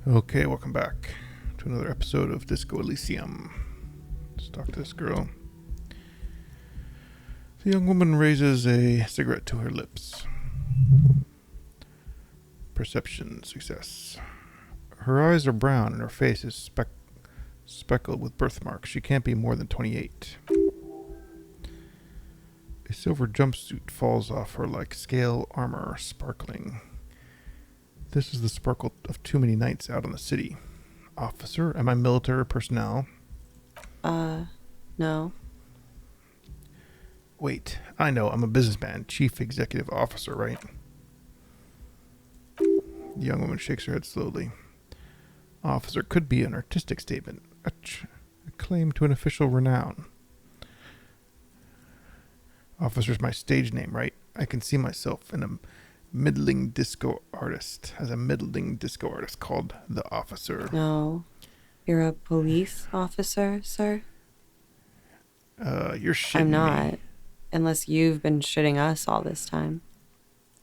Okay, welcome back to another episode of Disco Elysium. Let's talk to this girl. The young woman raises a cigarette to her lips. Perception success. Her eyes are brown and her face is speckled with birthmarks. She can't be more than 28. A silver jumpsuit falls off her like scale armor, sparkling. This is the sparkle of too many nights out on the city. Officer, am I military personnel? No. Wait, I know, I'm a businessman, chief executive officer, right? The young woman shakes her head slowly. Officer could be an artistic statement, a claim to an official renown. Officer's my stage name, right? I can see myself in a middling disco artist, called The Officer. No. You're a police officer, sir? You're shitting I'm me. not. Unless you've been shitting us all this time.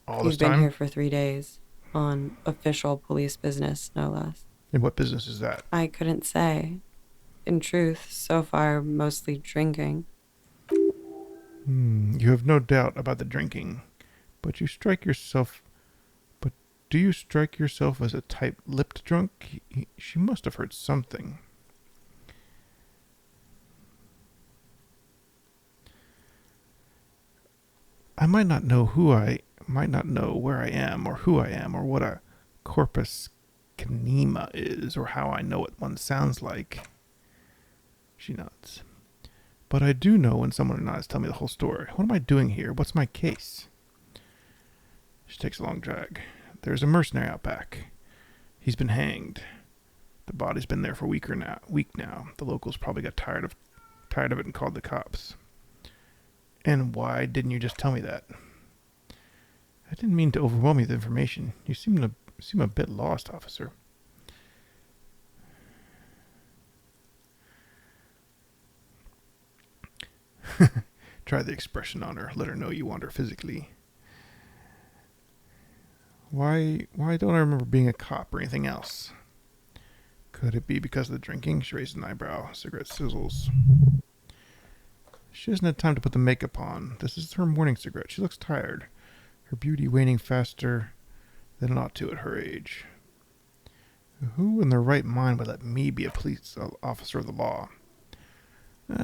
All You've this been time? here for 3 days. On official police business, no less. And what business is that? I couldn't say. In truth, so far, mostly drinking. You have no doubt about the drinking, but do you strike yourself as a tight-lipped drunk? She must have heard something. I might not know where I am, or who I am, or what a corpus canema is, or how I know what one sounds like. She nods. But I do know when someone nods tell me the whole story. What am I doing here? What's my case? She takes a long drag. There's a mercenary out back. He's been hanged. The body's been there for a week now. The locals probably got tired of it and called the cops. And why didn't you just tell me that? I didn't mean to overwhelm you with information. You seem a bit lost, officer. Try the expression on her. Let her know you want her physically. Why don't I remember being a cop or anything else? Could it be because of the drinking? She raises an eyebrow. Cigarette sizzles. She hasn't had time to put the makeup on. This is her morning cigarette. She looks tired. Her beauty waning faster than it ought to at her age. Who in their right mind would let me be a police officer of the law?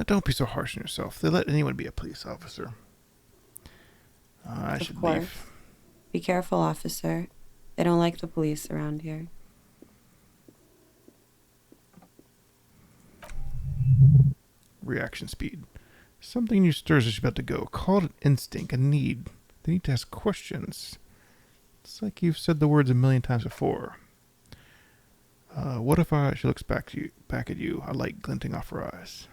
Don't be so harsh on yourself. They let anyone be a police officer. I should leave. Be careful, officer. They don't like the police around here. Reaction speed. Something new stirs as she's about to go. Call it an instinct, a need. The need to ask questions. It's like you've said the words a million times before. What if she looks back at you, a light glinting off her eyes.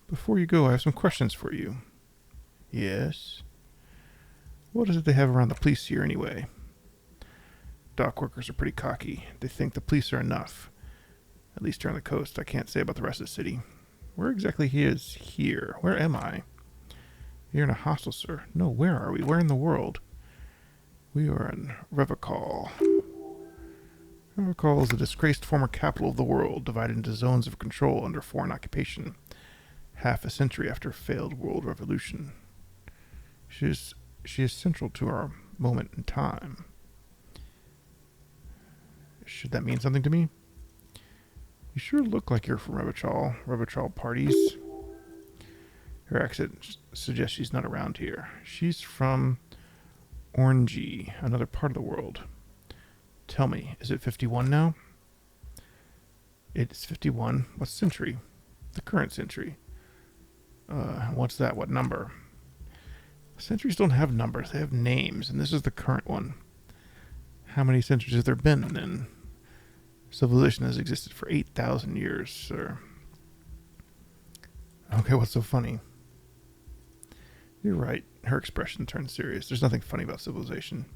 Before you go, I have some questions for you. Yes? What is it they have around the police here anyway? Dock workers are pretty cocky. They think the police are enough. At least here on the coast. I can't say about the rest of the city. Where exactly is here? Where am I? You're in a hostel, sir. No, where are we? Where in the world? We are in Revachol. Revachol is the disgraced former capital of the world, divided into zones of control under foreign occupation, half a century after a failed world revolution. She is central to our moment in time. Should that mean something to me? You sure look like you're from Revachol parties. Her accent suggests she's not around here. She's from Orangey, another part of the world. Tell me, is it 51 now? It's 51. What century? The current century. What's that? What number? Centuries don't have numbers. They have names, and this is the current one. How many centuries have there been, then? Civilization has existed for 8,000 years, sir. Okay, what's so funny? You're right. Her expression turned serious. There's nothing funny about civilization.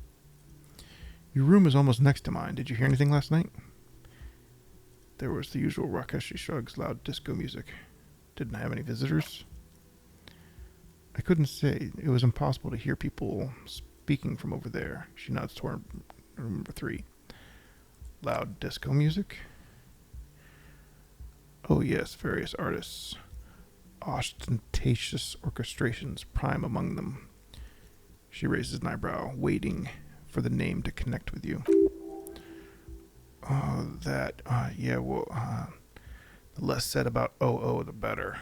Your room is almost next to mine. Did you hear anything last night? There was the usual ruckus. She shrugs. Loud disco music. Didn't have any visitors? I couldn't say. It was impossible to hear people speaking from over there. She nods toward room number 3. Loud disco music? Oh yes, various artists. Ostentatious orchestrations prime among them. She raises an eyebrow, waiting for the name to connect with you. Oh, that. Yeah, well, the less said about OO, the better.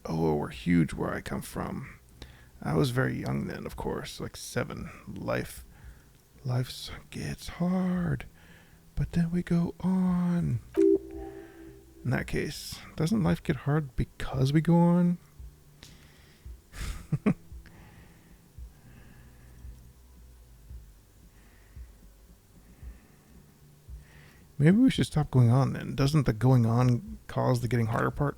OO were huge where I come from. I was very young then, of course, like 7. Life's gets hard, but then we go on. In that case, doesn't life get hard because we go on? Maybe we should stop going on then. Doesn't the going on cause the getting harder part?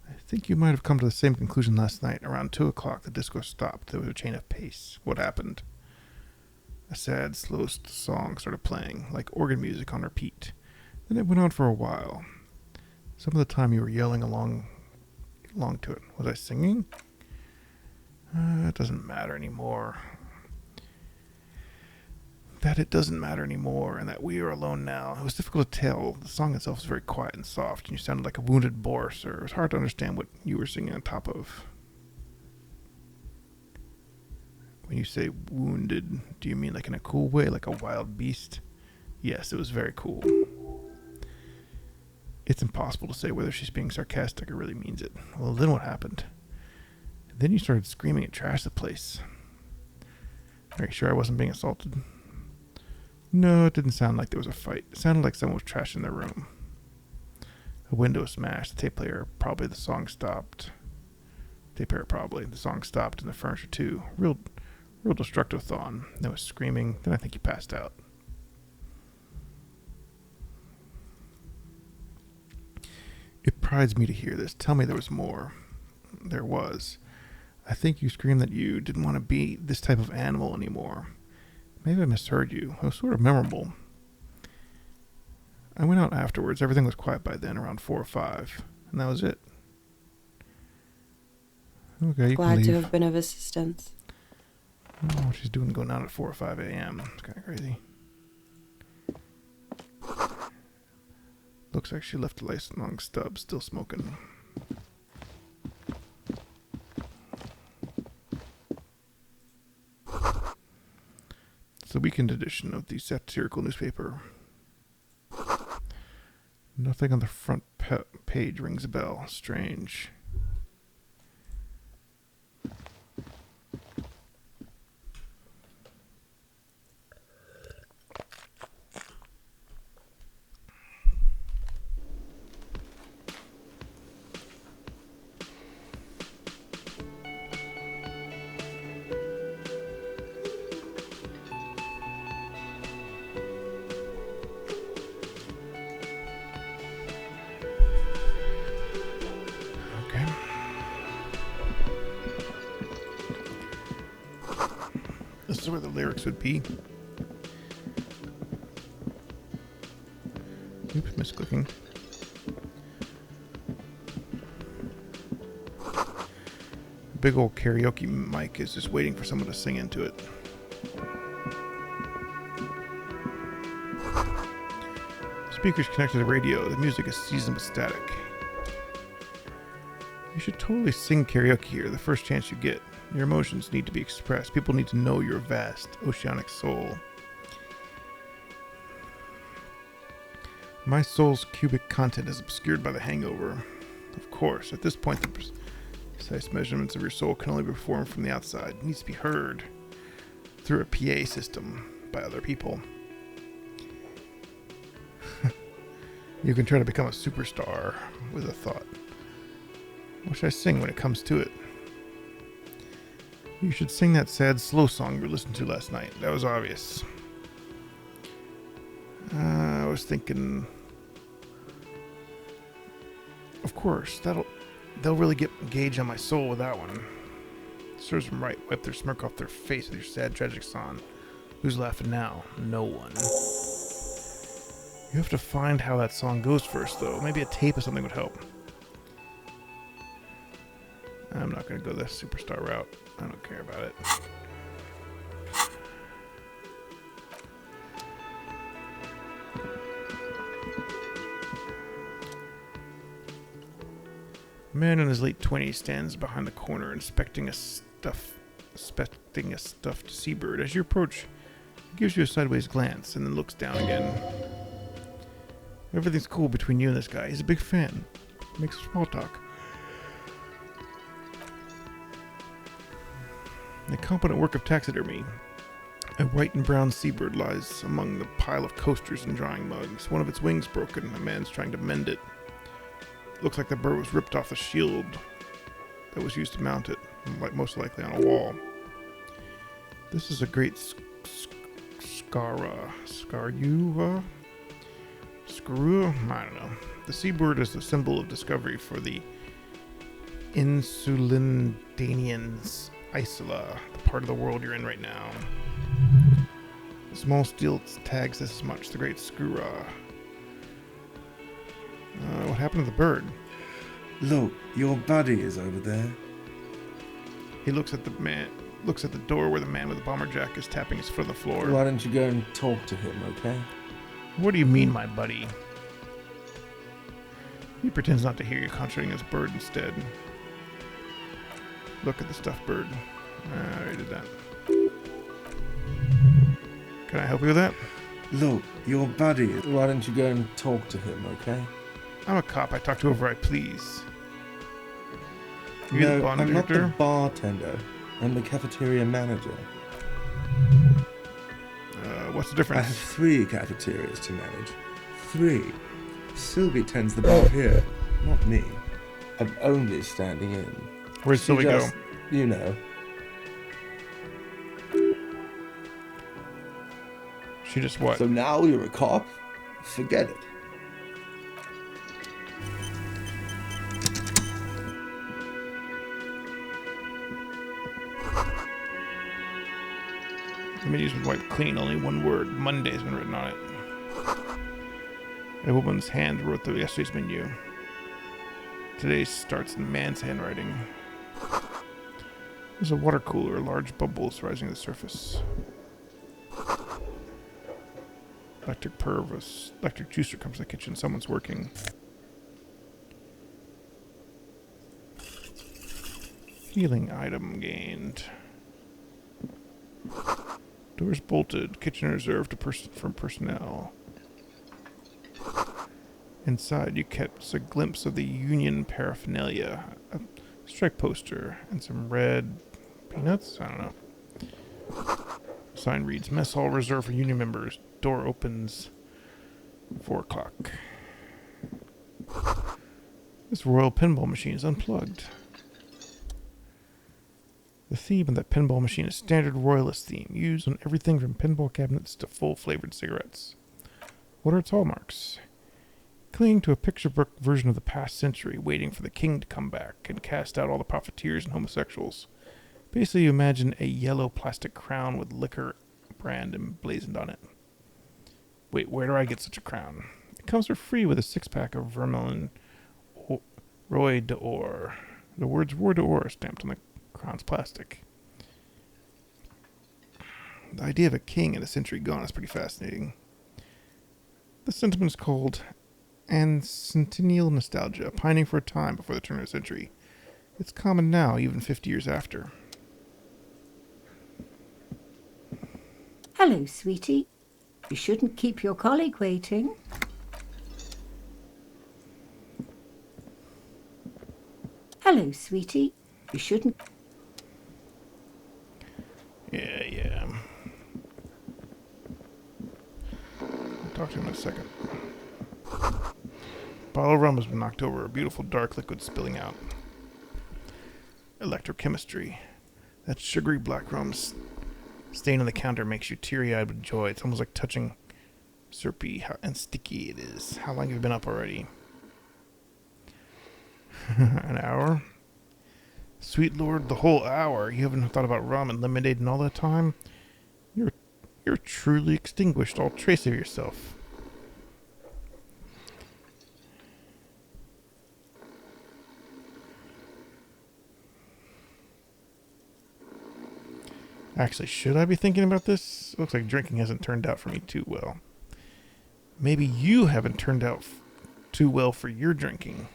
I think you might have come to the same conclusion last night. Around 2 o'clock, the disco stopped. There was a change of pace. What happened? A sad, slow song started playing, like organ music on repeat. Then it went on for a while. Some of the time you were yelling along to it. Was I singing? It doesn't matter anymore. That it doesn't matter anymore, and that we are alone now. It was difficult to tell. The song itself was very quiet and soft, and you sounded like a wounded boar, sir. It was hard to understand what you were singing on top of. When you say wounded, do you mean like in a cool way, like a wild beast? Yes, it was very cool. It's impossible to say whether she's being sarcastic or really means it. Well, then what happened? Then you started screaming and trashed the place. Are you sure I wasn't being assaulted? No, it didn't sound like there was a fight. It sounded like someone was trashing their room. A window smashed. The tape player, probably the song stopped. Tape player, probably. The song stopped and the furniture too. Real destructive thought. There was screaming. Then I think you passed out. It prides me to hear this. Tell me there was more. There was. I think you screamed that you didn't want to be this type of animal anymore. Maybe I misheard you. It was sort of memorable. I went out afterwards. Everything was quiet by then, around 4 or 5. And that was it. Okay, you Glad can leave. to have been of assistance. I don't know what she's doing going out at 4 or 5 a.m. It's kind of crazy. Looks like she left the lights long stub still smoking. It's the weekend edition of the satirical newspaper. Nothing on the front page rings a bell. Strange. Okay. This is where the lyrics would be. Oops, misclicking. Big old karaoke mic is just waiting for someone to sing into it. Speakers connected to the radio. The music is seasoned but static. You should totally sing karaoke here the first chance you get. Your emotions need to be expressed. People need to know your vast, oceanic soul. My soul's cubic content is obscured by the hangover. Of course, at this point, the precise measurements of your soul can only be performed from the outside. It needs to be heard through a PA system by other people. You can try to become a superstar with a thought. What should I sing when it comes to it? You should sing that sad, slow song we listened to last night. That was obvious. I was thinking... Of course, they'll really get engaged on my soul with that one. Serves them right. Wipe their smirk off their face with your sad, tragic song. Who's laughing now? No one. You have to find how that song goes first, though. Maybe a tape or something would help. I'm not going to go the superstar route. I don't care about it. man in his late 20s stands behind the corner inspecting a stuffed seabird. As you approach, he gives you a sideways glance and then looks down again. Everything's cool between you and this guy. He's a big fan. Makes small talk. A competent work of taxidermy. A white and brown seabird lies among the pile of coasters and drawing mugs. One of its wings broken. A man's trying to mend it. Looks like the bird was ripped off the shield that was used to mount it, most likely on a wall. This is a great Scarua? I don't know. The seabird is the symbol of discovery for the Insulindanians Isla, the part of the world you're in right now. The small steel tags this as much. The great Scarua. What happened to the bird? Look, your buddy is over there. He looks at the door where the man with the bomber jacket is tapping his foot on the floor. Why don't you go and talk to him, okay? What do you mean, my buddy? He pretends not to hear you, concentrating his bird instead. Look at the stuffed bird. I already did that. Can I help you with that? Look, your buddy. Why don't you go and talk to him, okay? I'm a cop. I talk to whoever I please. No, I'm not the bartender. I'm the cafeteria manager. What's the I difference? have 3 cafeterias to manage. 3. Sylvie tends the bar here, not me. I'm only standing in. Where'd Sylvie go? You know. She just what? So now you're a cop? Forget it. The menu's been wiped clean, only one word. Monday's been written on it. A woman's hand wrote the yesterday's menu. Today starts in a man's handwriting. There's a water cooler, large bubbles rising to the surface. Electric juicer comes to the kitchen. Someone's working. Healing item gained. Doors bolted. Kitchen reserved for personnel. Inside, you catch a glimpse of the Union paraphernalia. A strike poster and some red peanuts? I don't know. Sign reads, Mess Hall reserved for Union members. Door opens 4 o'clock. This royal pinball machine is unplugged. The theme of that pinball machine is standard royalist theme, used on everything from pinball cabinets to full-flavored cigarettes. What are its hallmarks? Clinging to a picture book version of the past century, waiting for the king to come back and cast out all the profiteers and homosexuals. Basically, you imagine a yellow plastic crown with liquor brand emblazoned on it. Wait, where do I get such a crown? It comes for free with a 6-pack of Vermilion Roy d'Or. The words Roy d'Or are stamped on the crown's plastic. The idea of a king in a century gone is pretty fascinating. The sentiment is called Centennial Nostalgia, pining for a time before the turn of the century. It's common now, even 50 years after. Hello, sweetie. You shouldn't keep your colleague waiting. Hello, sweetie. You shouldn't... Yeah. I'll talk to him in a second. Bottle of rum has been knocked over, a beautiful dark liquid spilling out. Electrochemistry. That sugary black rum stain on the counter makes you teary-eyed with joy. It's almost like touching syrupy and sticky it is. How long have you been up already? An hour? Sweet Lord, the whole hour. You haven't thought about rum and lemonade in all that time? You're truly extinguished all trace of yourself. Actually, should I be thinking about this? Looks like drinking hasn't turned out for me too well. Maybe you haven't turned out too well for your drinking.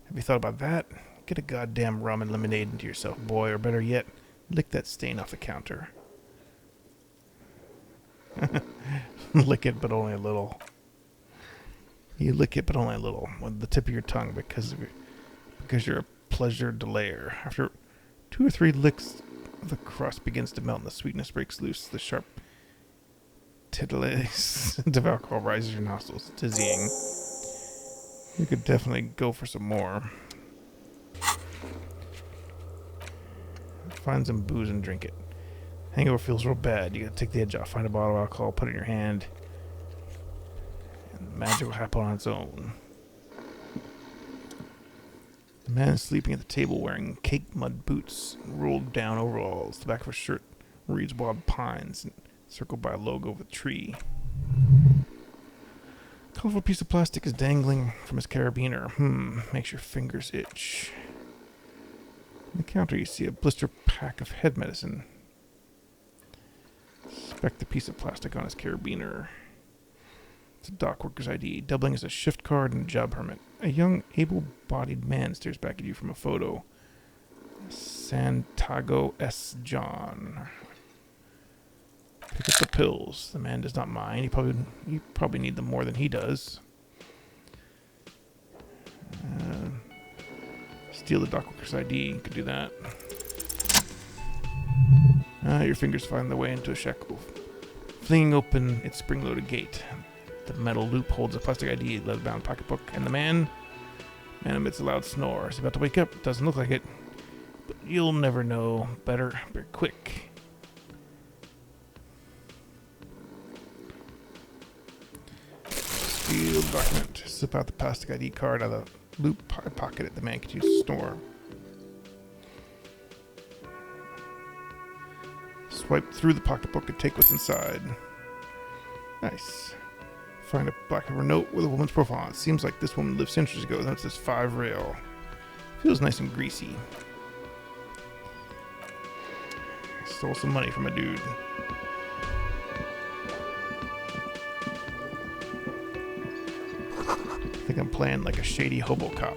Have you thought about that? Get a goddamn rum and lemonade into yourself, boy, or better yet, lick that stain off the counter. Lick it, but only a little. You lick it, but only a little, with the tip of your tongue, because you're a pleasure delayer. After 2 or 3 licks, the crust begins to melt and the sweetness breaks loose. The sharp titillating of alcohol rises your nostrils, dizzying. You could definitely go for some more. Find some booze and drink it. Hangover feels real bad. You gotta take the edge off. Find a bottle of alcohol, put it in your hand, and magic will happen on its own. The man is sleeping at the table wearing caked mud boots and rolled down overalls. The back of his shirt reads Wild Pines, and circled by a logo of a tree. A colorful piece of plastic is dangling from his carabiner. Makes your fingers itch. On the counter you see a blister pack of head medicine. Inspect the piece of plastic on his carabiner. It's a dock worker's ID, doubling as a shift card and a job permit. A young, able-bodied man stares back at you from a photo. Santiago S. John. Pick up the pills. The man does not mind. You probably need them more than he does. Steal the dock worker's ID. You could do that. Your fingers find their way into a shackle, flinging open its spring-loaded gate. The metal loop holds a plastic ID, leather-bound pocketbook, and the man emits a loud snore. He's about to wake up. Doesn't look like it, but you'll never know. Better quick. Steal the document. Slip out the plastic ID card out of the loop pocket it. The man could use to snore. Swipe through the pocketbook and take what's inside. Nice. Find a black cover note with a woman's profile on it. Seems like this woman lived centuries ago. That's this 5 rail. Feels nice and greasy. Stole some money from a dude. I think I'm playing like a shady Hobocop.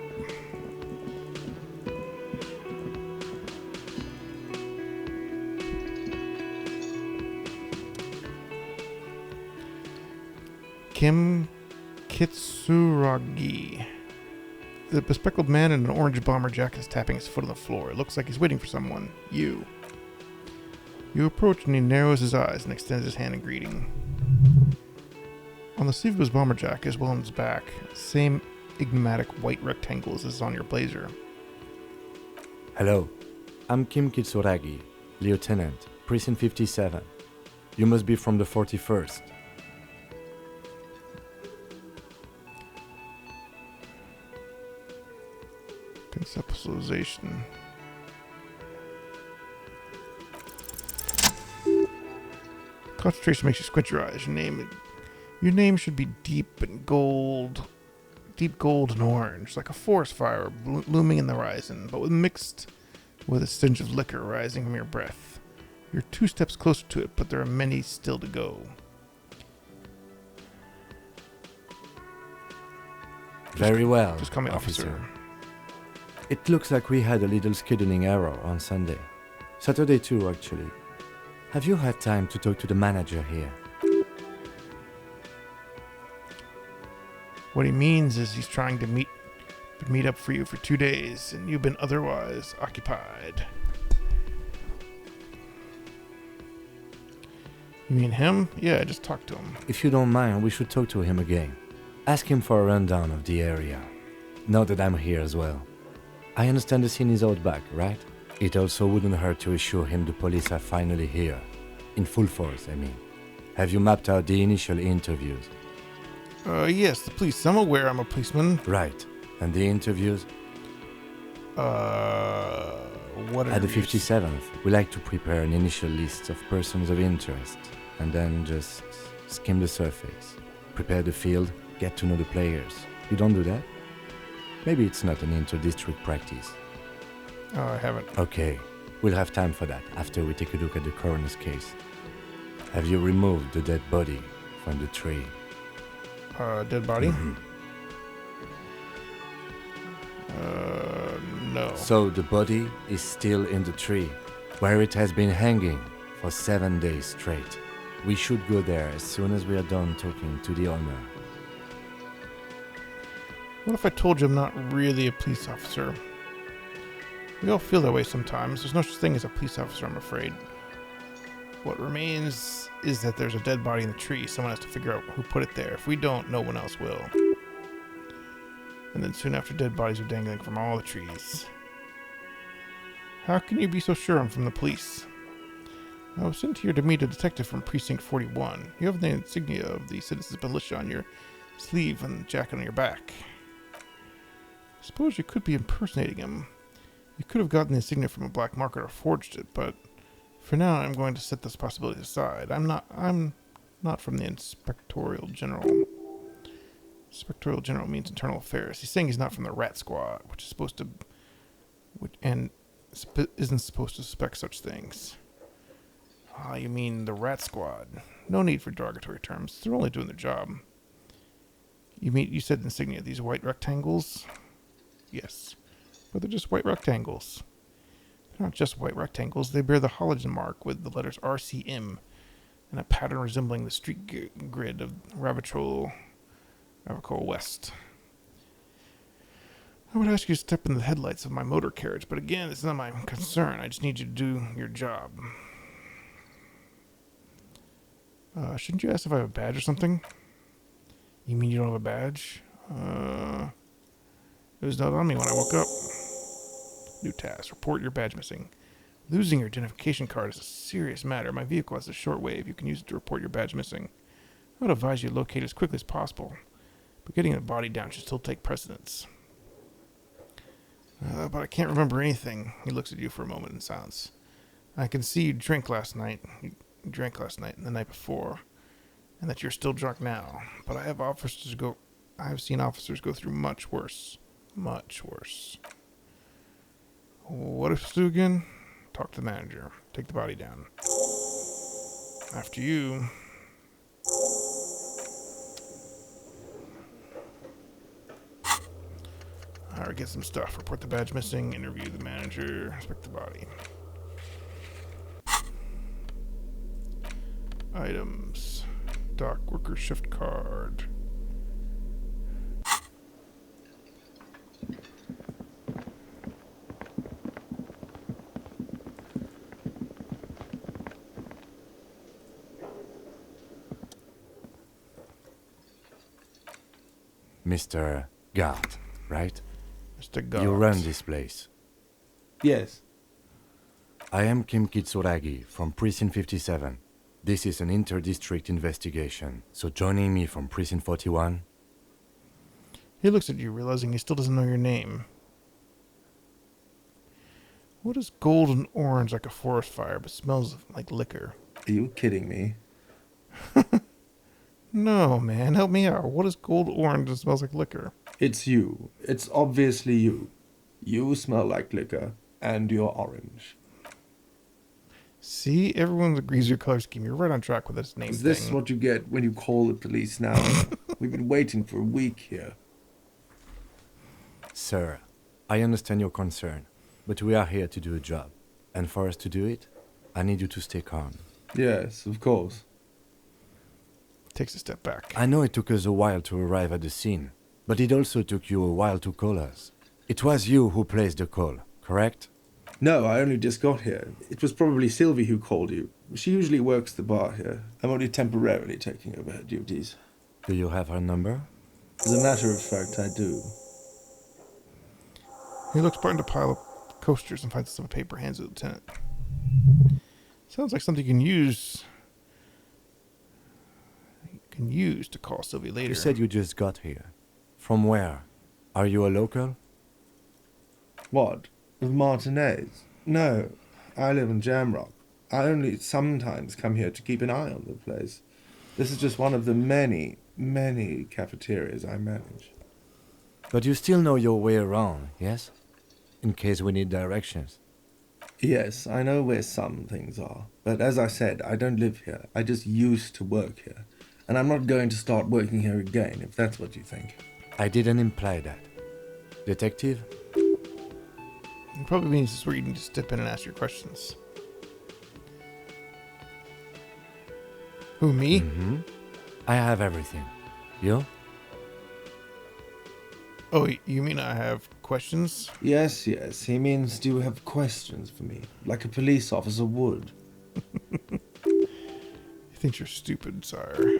Kisaragi. The bespectacled man in an orange bomber jacket is tapping his foot on the floor. It looks like he's waiting for someone. You. You approach and he narrows his eyes and extends his hand in greeting. On the sleeve of his bomber jacket as well on his back, same enigmatic white rectangles as on your blazer. Hello, I'm Kim Kitsuragi, Lieutenant, Precinct 57. You must be from the 41st. Conceptualization. Concentration makes you squint your eyes. Your name should be deep gold and orange, like a forest fire looming in the horizon, but mixed with a stench of liquor rising from your breath. You're 2 steps closer to it, but there are many still to go. Very well, Just call me officer. It looks like we had a little scheduling error on Sunday. Saturday too, actually. Have you had time to talk to the manager here? What he means is he's trying to meet up for you for 2 days, and you've been otherwise occupied. You mean him? Yeah, I just talked to him. If you don't mind, we should talk to him again. Ask him for a rundown of the area. Now that I'm here as well. I understand the scene is out back, right? It also wouldn't hurt to assure him the police are finally here. In full force, I mean. Have you mapped out the initial interviews? Yes, the police. I'm aware I'm a policeman. Right. And the interviews? What are At the you 57th, we like to prepare an initial list of persons of interest, and then just skim the surface. Prepare the field, get to know the players. You don't do that? Maybe it's not an inter-district practice. Oh, I haven't. Okay, we'll have time for that after we take a look at the coroner's case. Have you removed the dead body from the tree? Dead body? Mhm. no. So the body is still in the tree, where it has been hanging for 7 days straight. We should go there as soon as we are done talking to the owner. What if I told you I'm not really a police officer? We all feel that way sometimes. There's no such thing as a police officer, I'm afraid. What remains is that there's a dead body in the tree. Someone has to figure out who put it there. If we don't, no one else will. And then soon after, dead bodies are dangling from all the trees. How can you be so sure I'm from the police? I was sent here to meet a detective from Precinct 41. You have the insignia of the Citizens Militia on your sleeve and the jacket on your back. I suppose you could be impersonating him. You could have gotten the insignia from a black market or forged it, but for now I'm going to set this possibility aside. I'm not from the Inspectorial General. Inspectorial General means internal affairs. He's saying he's not from the Rat Squad, which is supposed to isn't supposed to suspect such things. Ah, you mean the Rat Squad. No need for derogatory terms. They're only doing their job. You said insignia, these white rectangles? Yes. But they're just white rectangles. They're not just white rectangles. They bear the halogen mark with the letters RCM and a pattern resembling the street grid of Ravachol West. I would ask you to step in the headlights of my motor carriage, but again, it's not my concern. I just need you to do your job. Shouldn't you ask if I have a badge or something? You mean you don't have a badge? It was not on me when I woke up. New task. Report your badge missing. Losing your identification card is a serious matter. My vehicle has a short wave. You can use it to report your badge missing. I would advise you to locate it as quickly as possible, but getting the body down should still take precedence. But I can't remember anything. He looks at you for a moment in silence. I can see you drank last night. You drank last night and the night before, and that you're still drunk now. But I have seen officers go through much worse. Much worse. What if to do again? Talk to the manager. Take the body down. After you. Alright, get some stuff. Report the badge missing, interview the manager, inspect the body. Items. Dock worker shift card. Mr. Guard, right? Mr. God. You run this place. Yes. I am Kim Kitsuragi from Precinct 57. This is an inter-district investigation, so joining me from Precinct 41... He looks at you, realizing he still doesn't know your name. What is gold and orange like a forest fire, but smells like liquor? Are you kidding me? No, man, help me out. What is gold orange and smells like liquor? It's you. It's obviously you. You smell like liquor, and you're orange. See, everyone agrees your color scheme. You're right on track with this name Is this thing. what you get when you call the police now? We've been waiting for a week here. Sir, I understand your concern, but we are here to do a job. And for us to do it, I need you to stay calm. Yes, of course. Takes a step back. I know it took us a while to arrive at the scene, but it also took you a while to call us. It was you who placed the call, correct? No, I only just got here. It was probably Sylvie who called you. She usually works the bar here. I'm only temporarily taking over her duties. Do you have her number? As a matter of fact, I do. He looks behind a pile of coasters and finds a slip of paper, hands it to the lieutenant. Sounds like something you can use. To call Sylvie later. You said you just got here. From where? Are you a local? What? Of Martinez? No, I live in Jamrock. I only sometimes come here to keep an eye on the place. This is just one of the many, many cafeterias I manage. But you still know your way around, yes? In case we need directions. Yes, I know where some things are. But as I said, I don't live here. I just used to work here. And I'm not going to start working here again, if that's what you think. I didn't imply that. Detective? It probably means this is where you need to step in and ask your questions. Who, me? Mm-hmm. I have everything. You? Oh, you mean I have questions? Yes, yes. He means, do you have questions for me? Like a police officer would. He thinks you're stupid, sire.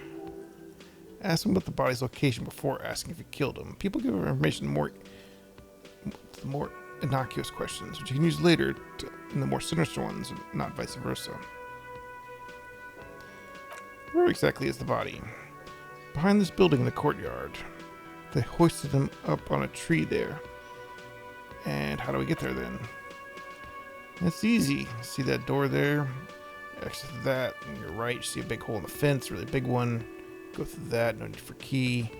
Ask him about the body's location before asking if you killed him. People give information the more innocuous questions, which you can use later in the more sinister ones, not vice versa. Where exactly is the body? Behind this building in the courtyard. They hoisted him up on a tree there. And how do we get there then? It's easy. See that door there? Exit that, and you're right. You see a big hole in the fence, really big one. Go through that, no need for key.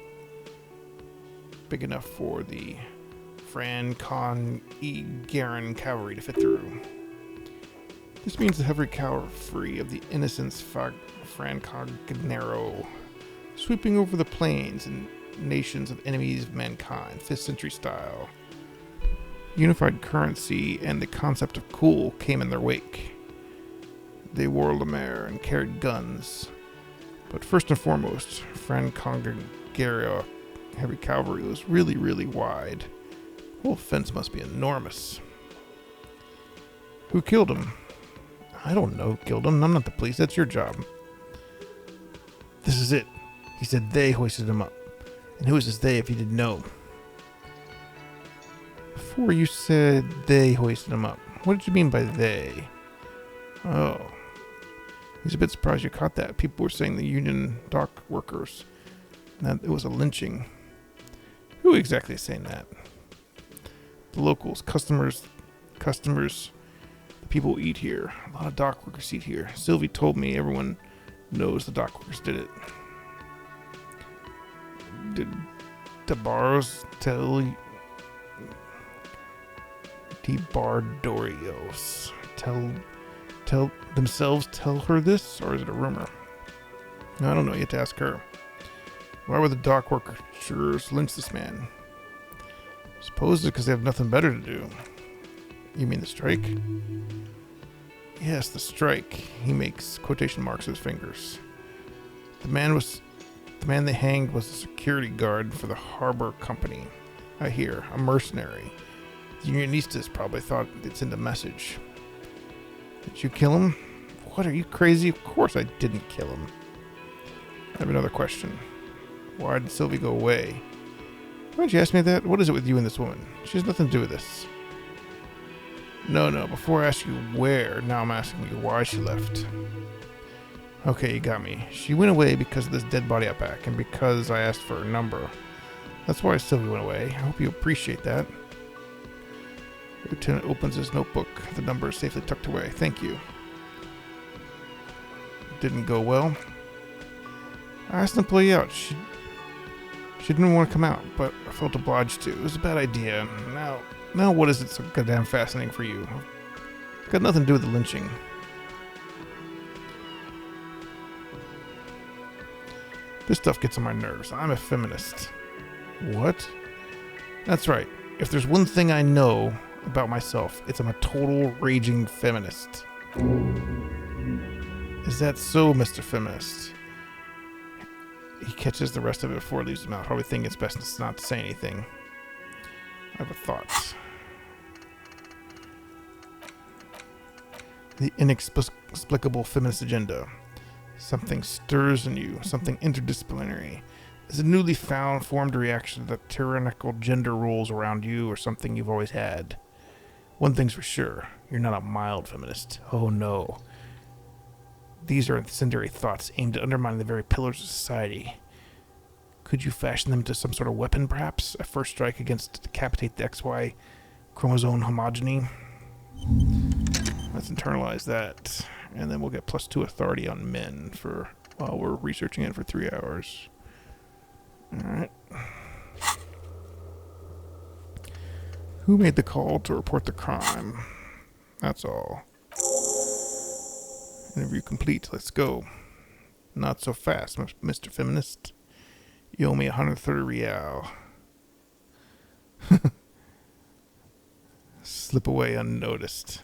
Big enough for the Fran Con E. Garen cavalry to fit through. This means the heavy cavalry of the Innocence Francognero, sweeping over the plains and nations of enemies of mankind, 5th century style. Unified currency and the concept of cool came in their wake. They wore lemare and carried guns. But first and foremost, Francognero heavy cavalry was really, really wide. The whole fence must be enormous. Who killed him? I don't know who killed him. I'm not the police. That's your job. This is it. He said they hoisted him up. And who is this they if you didn't know? Before you said they hoisted him up, what did you mean by they? Oh. He's a bit surprised you caught that. People were saying the union dock workers. That it was a lynching. Who exactly is saying that? The locals, customers, the people who eat here. A lot of dock workers eat here. Sylvie told me everyone knows the dock workers did it. Did DeBarros tell DeBardorios tell her this, or is it a rumor? I don't know. You have to ask her. Why would the dock workers lynch this man? Suppose it's because they have nothing better to do. You mean the strike? Yes, the strike. He makes quotation marks with his fingers. The man they hanged was a security guard for the harbor company. I hear, a mercenary. The Unionistas probably thought they'd send a message. Did you kill him? What, are you crazy? Of course I didn't kill him. I have another question. Why did Sylvie go away? Why did you ask me that? What is it with you and this woman? She has nothing to do with this. No, before I ask you where, now I'm asking you why she left. Okay, you got me. She went away because of this dead body out back, and because I asked for her number. That's why Sylvie went away. I hope you appreciate that. The lieutenant opens his notebook. The number is safely tucked away. Thank you. Didn't go well. I asked the employee out. She didn't want to come out, but I felt obliged to. It was a bad idea. Now what is it so goddamn fascinating for you? It's got nothing to do with the lynching. This stuff gets on my nerves. I'm a feminist. What? That's right. If there's one thing I know about myself, it's I'm a total raging feminist. Is that so, Mr. Feminist? He catches the rest of it before it leaves his mouth, probably thinking it's best not to say anything. I have a thought. The inexplicable feminist agenda. Something stirs in you, something interdisciplinary. Is a newly formed reaction to the tyrannical gender rules around you, or something you've always had? One thing's for sure, you're not a mild feminist. Oh no. These are incendiary thoughts aimed at undermining the very pillars of society. Could you fashion them into some sort of weapon, perhaps? A first strike against to decapitate the XY chromosome homogeny? Let's internalize that. And then we'll get +2 authority on men while we're researching it for 3 hours. Alright. Who made the call to report the crime? That's all. Interview complete. Let's go. Not so fast, Mr. Feminist. You owe me 130 real. slip away unnoticed.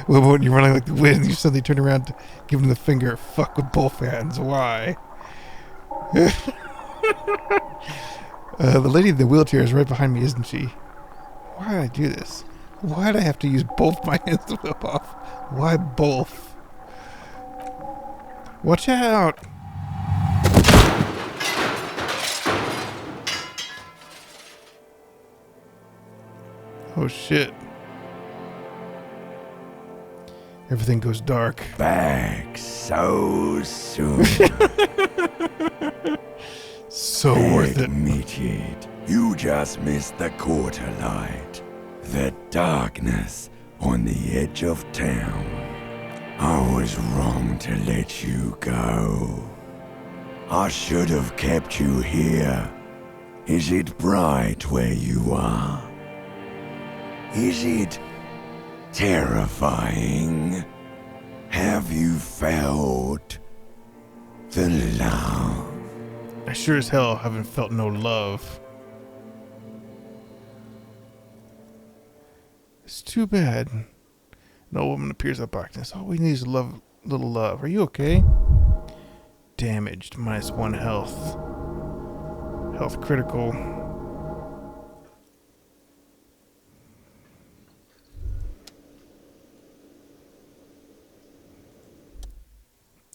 Well, when you're running like the wind, you suddenly turn around to give him the finger. Fuck with both hands. Why? The lady in the wheelchair is right behind me, isn't she? Why did I do this? Why did I have to use both my hands to flip off? Why both? Watch out! Oh shit. Everything goes dark. Back so soon. So worth it. Admit it, you just missed the quarter light. The darkness on the edge of town. I was wrong to let you go. I should have kept you here. Is it bright where you are? Is it terrifying? Have you felt the love? I sure as hell haven't felt no love. It's too bad. No woman appears in darkness. All we need is love, little love. Are you okay? Damaged, -1 health. Health critical.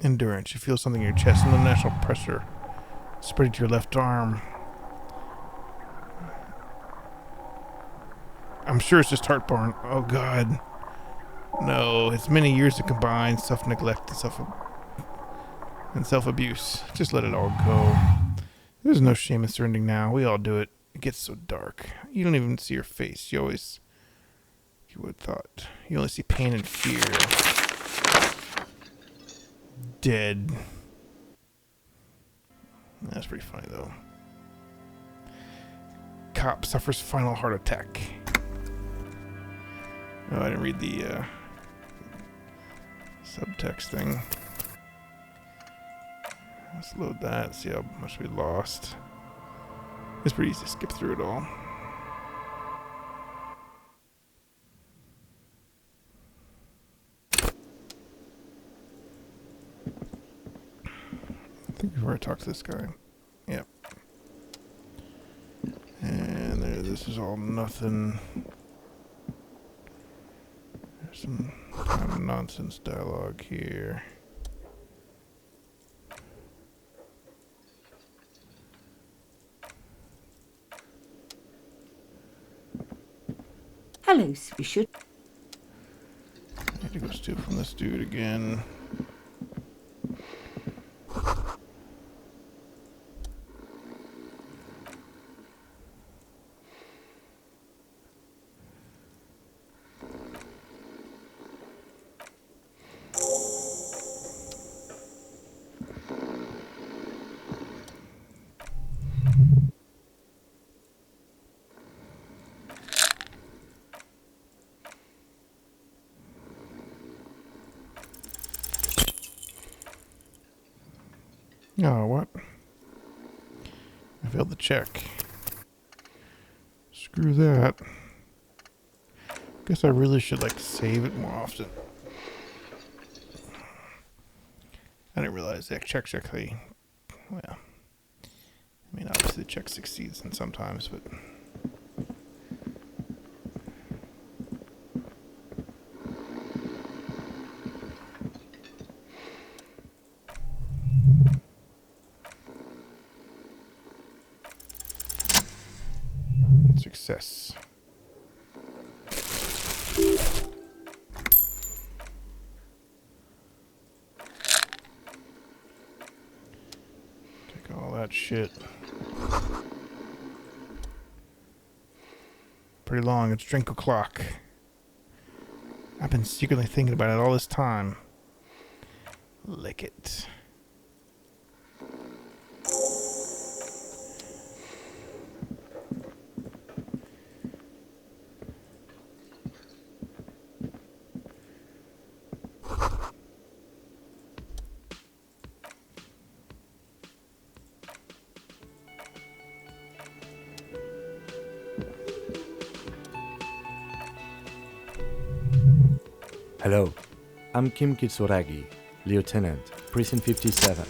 Endurance. You feel something in your chest, and unnatural pressure spreading to your left arm. I'm sure it's just heartburn. Oh god. No, it's many years to combine self-neglect and self-abuse. Just let it all go. There's no shame in surrendering now. We all do it. It gets so dark. You don't even see your face. You would have thought. You only see pain and fear. Dead. That's pretty funny, though. Cop suffers final heart attack. Oh, I didn't read the subtext thing. Let's load that, see how much we lost. It's pretty easy to skip through it all. I think we've already talked to this guy. Yep. And there, this is all nothing. There's some kind of nonsense dialogue here. Hello, we should. I need to go steal from this dude again. Oh, what? I failed the check. Screw that. Guess I really should, like, save it more often. I didn't realize that checks actually... Well... I mean, obviously the check succeeds in sometimes, but... Success. Take all that shit. Pretty long. It's drink o'clock. I've been secretly thinking about it all this time. Lick it. Hello. I'm Kim Kisaragi, Lieutenant, Precinct 57.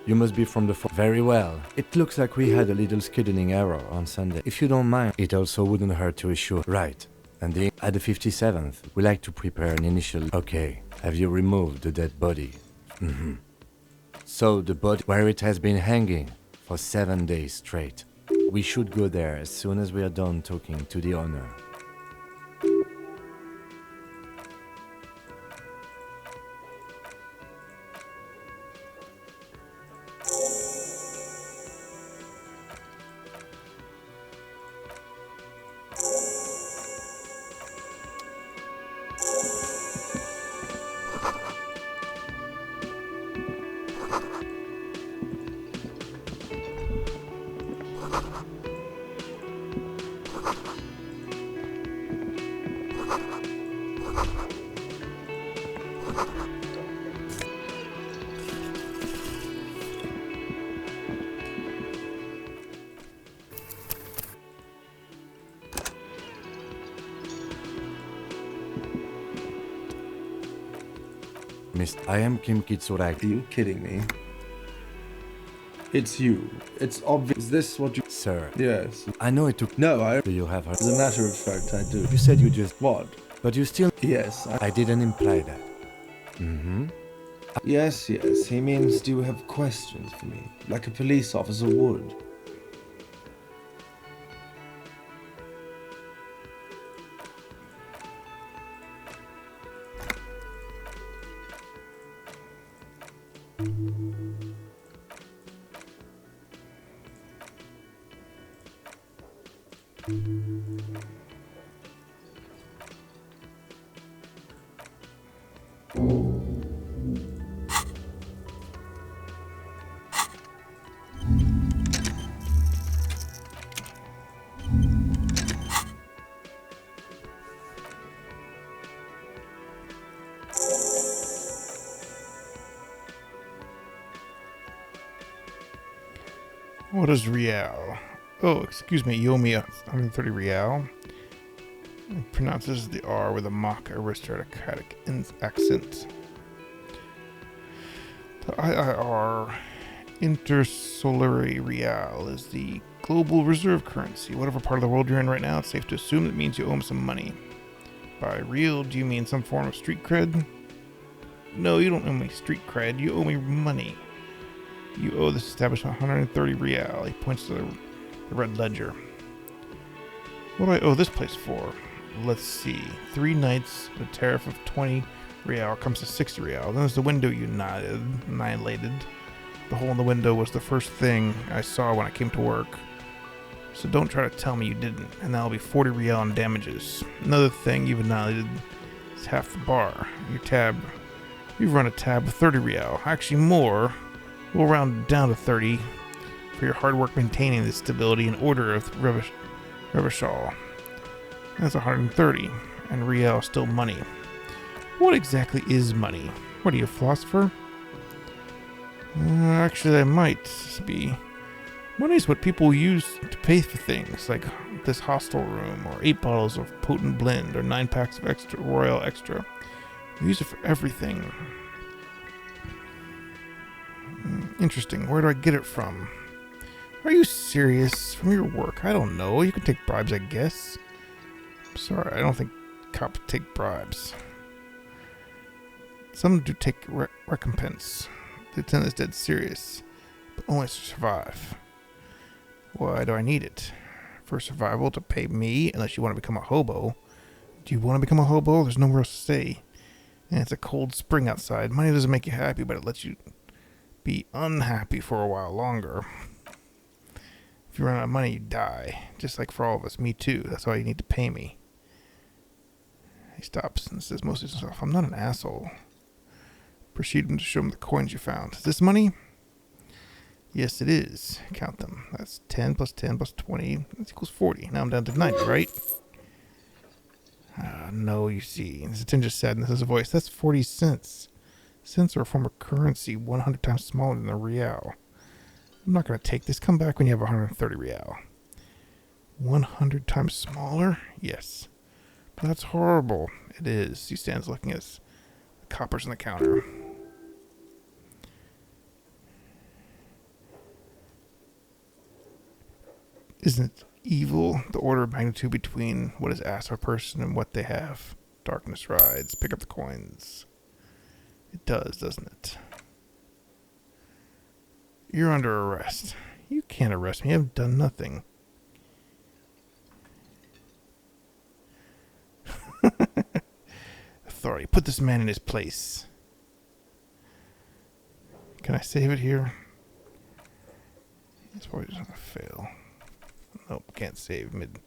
You must be from the very well. It looks like we had a little scheduling error on Sunday. If you don't mind, it also wouldn't hurt to assure. Right. And at the 57th, we like to prepare an initial... Okay. Have you removed the dead body? Mm-hmm. So the body where it has been hanging for 7 days straight. We should go there as soon as we are done talking to the owner. I am Kim Kitsuragi. Are you kidding me? It's you. It's obvious. Is this what you... Sir, Yes. I know it took... No, I... Do you have her? As a matter of fact, I do. You said you just... What? But you still... Yes, I didn't imply that. Mm-hmm. Yes, yes. He means, do you have questions for me? Like a police officer would. What is real? Oh, excuse me, you owe me 130 real. He pronounces the R with a mock aristocratic accent. The IIR, Intersolary Real, is the global reserve currency. Whatever part of the world you're in right now, it's safe to assume that means you owe him some money. By real, do you mean some form of street cred? No, you don't owe me street cred, you owe me money. You owe this establishment 130 real. He points to the red ledger. What do I owe this place for? Let's see. 3 nights, a tariff of 20 real comes to 60 real. Then there's the window you annihilated. The hole in the window was the first thing I saw when I came to work. So don't try to tell me you didn't, and that'll be 40 real in damages. Another thing you've annihilated is half the bar. You've run a tab of 30 real. Actually more. We'll round it down to 30 for your hard work maintaining the stability and order of Revachol. That's 130, and real is still money. What exactly is money? What are you, a philosopher? Actually, I might be. Money is what people use to pay for things, like this hostel room, or 8 bottles of potent blend, or 9 packs of extra Royal Extra. We use it for everything. Interesting. Where do I get it from? Are you serious? From your work? I don't know. You can take bribes, I guess. Sorry, I don't think cops take bribes. Some do take recompense. The lieutenant is dead serious, but only to survive. Why do I need it? For survival, to pay me, unless you want to become a hobo. Do you want to become a hobo? There's nowhere else to stay. And it's a cold spring outside. Money doesn't make you happy, but it lets you be unhappy for a while longer. If you run out of money, you die. Just like for all of us. Me too. That's why you need to pay me. He stops and says mostly to himself, I'm not an asshole. Proceed to show him the coins you found. Is this money? Yes, it is. Count them. That's 10 plus 10 plus 20. That equals 40. Now I'm down to 90, right? No, you see. There's a tinge of sadness in his voice. That's 40 cents. Cents are a form of currency 100 times smaller than a real. I'm not going to take this. Come back when you have 130 real. 100 times smaller? Yes. That's horrible. It is. He stands looking at the coppers on the counter. Isn't it evil, the order of magnitude between what is asked of a person and what they have? Darkness rides. Pick up the coins. It does, doesn't it? You're under arrest. You can't arrest me. I've done nothing. Authority. Put this man in his place. Can I save it here? It's probably just gonna fail. Nope, can't save mid.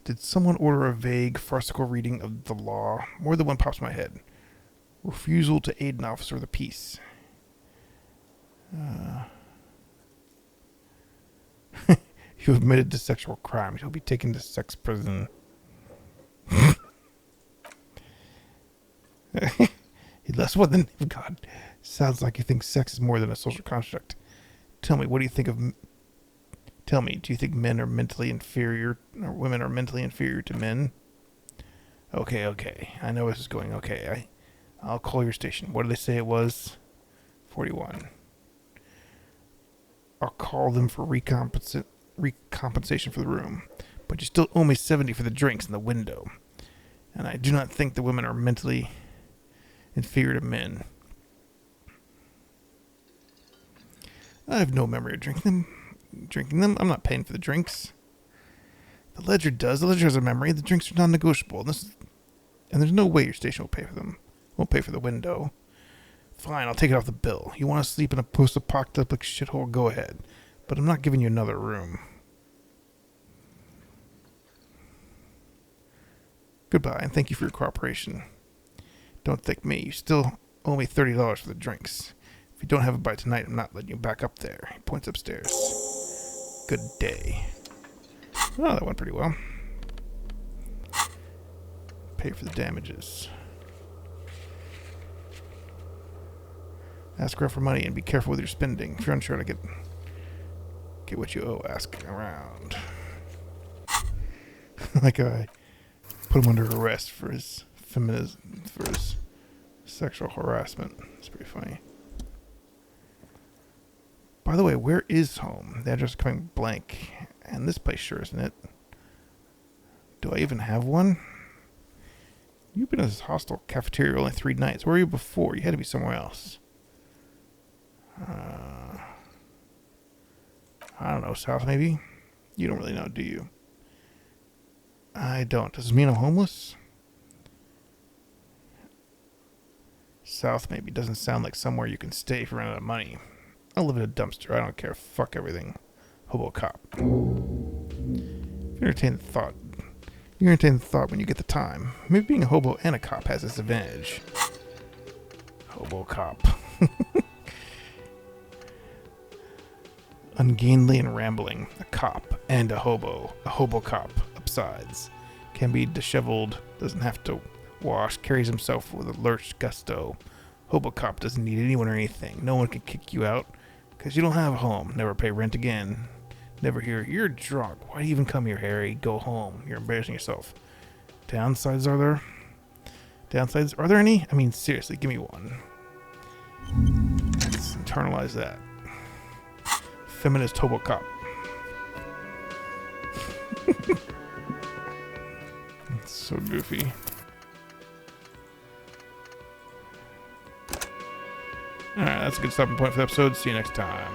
Did someone order a vague, farcical reading of the law? More than one pops in my head. Refusal to aid an officer of the peace. You admitted to sexual crimes. You'll be taken to sex prison. He loves what the name of God. Sounds like you think sex is more than a social construct. Tell me, what do you think of... Tell me, do you think men are mentally inferior, or women are mentally inferior to men? Okay. I know this is going okay. I'll call your station. What did they say it was? 41. I'll call them for recompensation for the room. But you still owe me 70 for the drinks in the window. And I do not think the women are mentally inferior to men. I have no memory of drinking them. I'm not paying for the drinks. The ledger does. The ledger has a memory. The drinks are non-negotiable. And there's no way your station will pay for them. Won't pay for the window. Fine, I'll take it off the bill. You want to sleep in a post-apocalyptic shithole? Go ahead. But I'm not giving you another room. Goodbye, and thank you for your cooperation. Don't thank me. You still owe me $30 for the drinks. If you don't have it by tonight, I'm not letting you back up there. He points upstairs. Good day. Oh, that went pretty well. Pay for the damages. Ask her for money and be careful with your spending. If you're unsure to get what you owe, ask around. Like I put him under arrest for his feminism, for his sexual harassment. It's pretty funny. By the way, where is home? The address is coming blank. And this place sure isn't it. Do I even have one? You've been in this hostel cafeteria only 3 nights. Where were you before? You had to be somewhere else. I don't know, south maybe? You don't really know, do you? I don't. Does this mean I'm homeless? South maybe. Doesn't sound like somewhere you can stay if you run out of money. I'll live in a dumpster. I don't care. Fuck everything. Hobocop. You entertain the thought when you get the time. Maybe being a hobo and a cop has its advantage. Hobocop. Ungainly and rambling. A cop and a hobo. A hobocop. Upsides. Can be disheveled. Doesn't have to wash. Carries himself with a lurched gusto. Hobocop doesn't need anyone or anything. No one can kick you out. Because you don't have a home. Never pay rent again. Never hear, you're drunk. Why do you even come here, Harry? Go home. You're embarrassing yourself. Downsides are there? Downsides? Are there any? I mean, seriously, give me one. Let's internalize that. Feminist Hobocop. It's so goofy. Alright, that's a good stopping point for the episode. See you next time.